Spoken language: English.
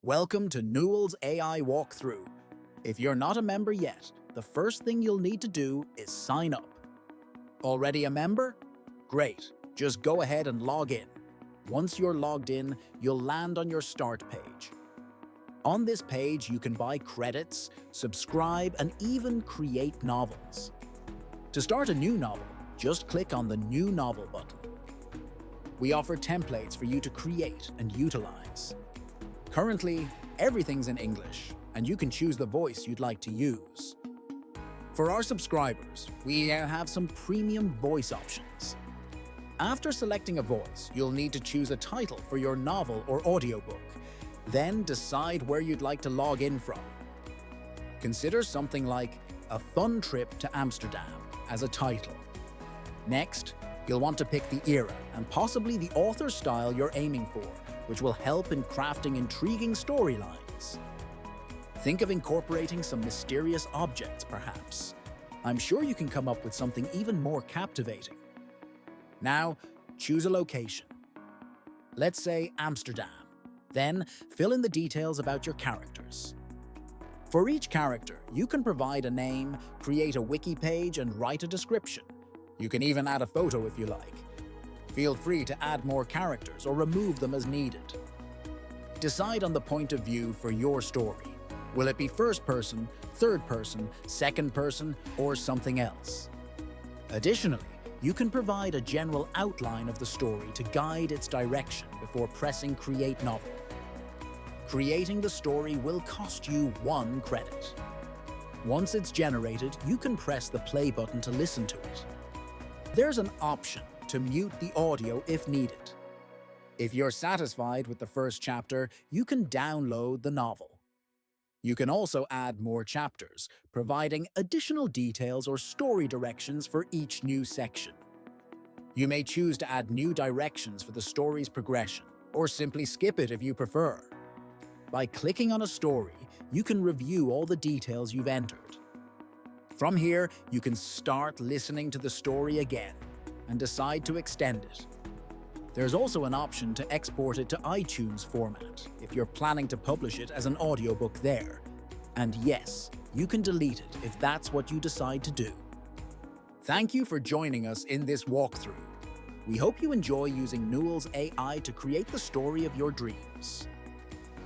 Welcome to Newell's AI Walkthrough. If you're not a member yet, the first thing you'll need to do is sign up. Already a member? Great, just go ahead and log in. Once you're logged in, you'll land on your start page. On this page, you can buy credits, subscribe, and even create novels. To start a new novel, just click on the New Novel button. We offer templates for you to create and utilize. Currently, everything's in English, and you can choose the voice you'd like to use. For our subscribers, we have some premium voice options. After selecting a voice, you'll need to choose a title for your novel or audiobook, then decide where you'd like to log in from. Consider something like A Fun Trip to Amsterdam as a title. Next, you'll want to pick the era and possibly the author style you're aiming for, which will help in crafting intriguing storylines. Think of incorporating some mysterious objects, perhaps. I'm sure you can come up with something even more captivating. Now, choose a location. Let's say Amsterdam. Then, fill in the details about your characters. For each character, you can provide a name, create a wiki page, and write a description. You can even add a photo if you like. Feel free to add more characters or remove them as needed. Decide on the point of view for your story. Will it be first person, third person, second person, or something else? Additionally, you can provide a general outline of the story to guide its direction before pressing Create Novel. Creating the story will cost you 1 credit. Once it's generated, you can press the play button to listen to it. There's an option to mute the audio if needed. If you're satisfied with the first chapter, you can download the novel. You can also add more chapters, providing additional details or story directions for each new section. You may choose to add new directions for the story's progression, or simply skip it if you prefer. By clicking on a story, you can review all the details you've entered. From here, you can start listening to the story again and decide to extend it. There's also an option to export it to iTunes format if you're planning to publish it as an audiobook there. And yes, you can delete it if that's what you decide to do. Thank you for joining us in this walkthrough. We hope you enjoy using Newell's AI to create the story of your dreams.